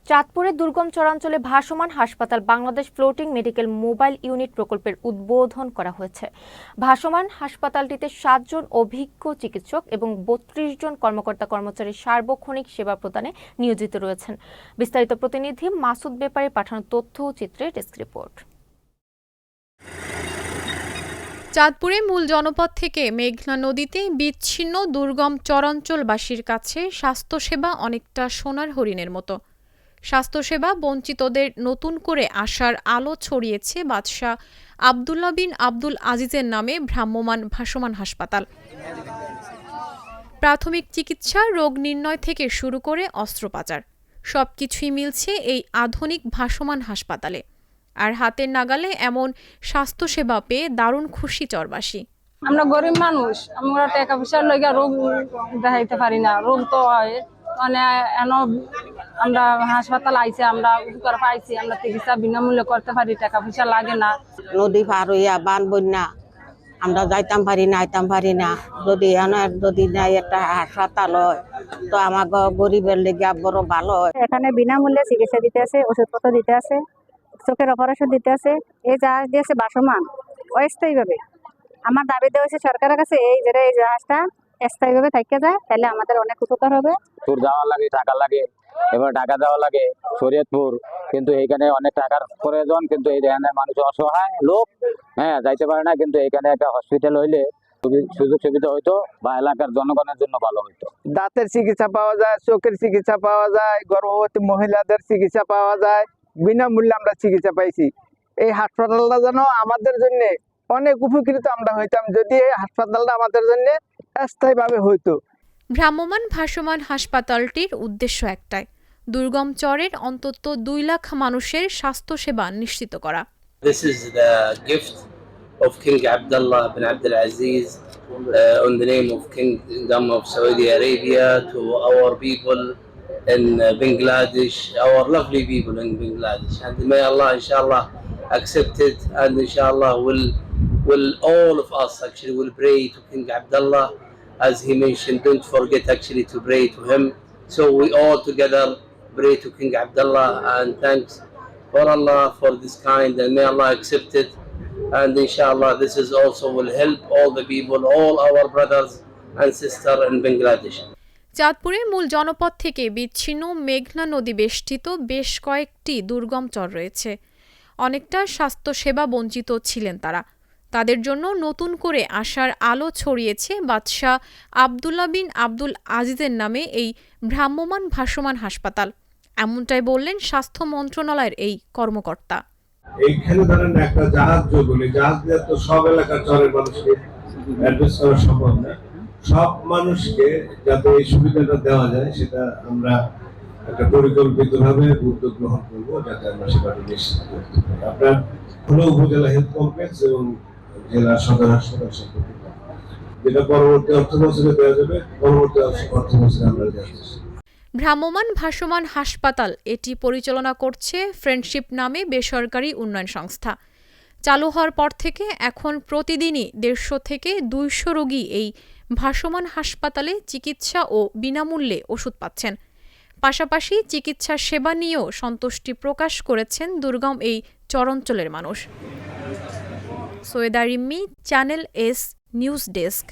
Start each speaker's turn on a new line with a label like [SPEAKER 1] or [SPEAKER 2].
[SPEAKER 1] চাঁদপুরের দুর্গম চরাঞ্চলে ভাসমান হাসপাতাল Bangladesh floating medical mobile unit প্রকল্পের উদ্বোধন করা হয়েছে। ভাসমান হাসপাতালটিতে 7 জন অভিজ্ঞ চিকিৎসক এবং 32 জন কর্মকর্তা কর্মচারী সার্বক্ষণিক সেবা প্রদানে নিয়োজিত রয়েছেন। বিস্তারিত প্রতিনিধি মাসুদ বেপারীর পাঠানো তথ্য ও চিত্রে ডেস্ক রিপোর্ট।
[SPEAKER 2] চাঁদপুরে মূল জনপদ থেকে মেঘনা নদীতে বিচ্ছিন্ন দুর্গম চরাঞ্চলবাসীর কাছে স্বাস্থ্যসেবা অনেকটা সোনার হরিণের মতো। স্বাস্থ্যসেবা বঞ্চিতদের নতুন করে আশার আলো ছড়িয়েছে বাদশাহ আবদুল্লাহ বিন আব্দুল আজিজের নামে ভ্রাম্যমাণ ভাসমান হাসপাতাল। প্রাথমিক চিকিৎসা, রোগ নির্ণয় থেকে শুরু করে অস্ত্রোপচার সবকিছুই মিলছে এই আধুনিক ভাসমান হাসপাতালে। আর হাতের নাগালে এমন স্বাস্থ্যসেবা পেয়ে দারুণ খুশি চরবাসী।
[SPEAKER 3] আমরা গরিব মানুষ, আমরা টাকা পয়সার লাগা রোগ দেখাইতে পারি না। রোগ তো হয় মানে আমরা হাসপাতাল আইছে, আমরা উপকার পাইছি, আমরা চিকিৎসা বিনামূল্যে করতে পারি, টাকা পয়সা লাগে না।
[SPEAKER 4] নদী পার হইয়া বান বন্যা আমরা যাইতাম পারি না, আইতাম পারি না। যদি নাই একটা হাসপাতাল হয় তো আমার গরিবের লেগে বড় ভালো হয়।
[SPEAKER 5] এখানে বিনামূল্যে চিকিৎসা দিতে আছে, ওষুধপত্র দিতে আছে, চোখের অপারেশন দিতে আছে। এই জাহাজ দিয়েছে ভাসমান অস্থায়ীভাবে। আমার দাবি দেওয়া হয়েছে সরকারের কাছে, এই জাহাজটা স্থায়ীভাবে থাকা যায়, তাহলে আমাদের অনেক উপকার হবে।
[SPEAKER 6] তোর যাওয়া লাগে, টাকা লাগে, এবার টাকা দেওয়া লাগে শরীয়তপুর, কিন্তু এইখানে অনেক টাকার প্রয়োজন, কিন্তু এইখানে মানুষ অসহায় লোক, যাইতে পারে না। কিন্তু এখানে একটা হসপিটাল হইলে সুযোগ সুবিধা হইতো বা এলাকার জনগণের জন্য ভালো হইতো।
[SPEAKER 7] দাঁতের চিকিৎসা পাওয়া যায়, চোখের চিকিৎসা পাওয়া যায়, গর্ভবতী মহিলাদের চিকিৎসা পাওয়া যায়, বিনামূল্যে আমরা চিকিৎসা পাইছি। এই হাসপাতালটা যেন আমাদের জন্য অনেক উপকৃত আমরা হইতাম যদি এই হাসপাতালটা আমাদের জন্য স্থায়ীভাবে হইতো।
[SPEAKER 2] ভ্রাম্যমাণ ভাসমান হাসপাতালটির উদ্দেশ্য একটাই, দুর্গম চরের অন্তত 2 লাখ মানুষের স্বাস্থ্যসেবা নিশ্চিত করা।
[SPEAKER 8] This is the gift of King Abdullah bin Abdul Aziz on the name of Kingdom of Saudi Arabia to our people in Bangladesh, our lovely people in Bangladesh, and may Allah inshallah accept it, and inshallah will all of us actually will pray to King Abdullah as he mentioned. Don't forget actually to pray to him, so we all together pray to King Abdullah and thanks for Allah for this kind, and may Allah accept it, and inshallah this is also will help all the people, all our brothers and sisters in Bangladesh.
[SPEAKER 2] চাঁদপুরের মূল জনপদ থেকে বিচ্ছিন্ন মেঘনা নদী বেষ্টিত বেশ কয়েকটি দুর্গম চর রয়েছে। অনেকটা স্বাস্থ্যসেবা বঞ্চিত ছিলেন তারা। তাদের জন্য নতুন করে আশার আলো ছড়িয়েছে বাদশাহ আবদুল্লাহ বিন আব্দুল আজিজের নামে এই ভ্রাম্যমাণ ভাসমান হাসপাতাল। এমনটাই বললেন স্বাস্থ্য মন্ত্রণালয়ের এই কর্মকর্তা।
[SPEAKER 9] এইখানে ধরেন একটা জাহাজ বলে, জাহাজ দিয়ে তো সব এলাকার চরের মানুষকে অ্যাড্রেস করা সম্ভব না। সব মানুষকে যাতে এই সুবিধাটা দেওয়া যায় সেটা আমরা একটা পরিকল্পিতভাবে উদ্যোগ গ্রহণ করবো, যাতে আমরা সেবাটা নিশ্চিত করতে পারি। আপনার হলো উপজেলা হেলথ কমপ্লেক্স এবং জেলা সদর হাসপাতাল সম্পর্কিত, যেটা পরবর্তী অর্থ বছরে দেওয়া যাবে, পরবর্তী অর্থ বছরে আমরা দেওয়া।
[SPEAKER 2] ভ্রাম্যমাণ ভাসমান হাসপাতাল এটি পরিচালনা করছে ফ্রেন্ডশিপ নামে বেসরকারি উন্নয়ন সংস্থা। চালু হওয়ার পর থেকে এখন প্রতিদিনই 150 থেকে 200 রোগী এই ভাসমান হাসপাতালে চিকিৎসা ও বিনামূল্যে ওষুধ পাচ্ছেন। পাশাপাশি চিকিৎসা সেবা নিয়েও সন্তুষ্টি প্রকাশ করেছেন দুর্গম এই চরাঞ্চলের মানুষ। Syeda Rimmi, channel S news desk.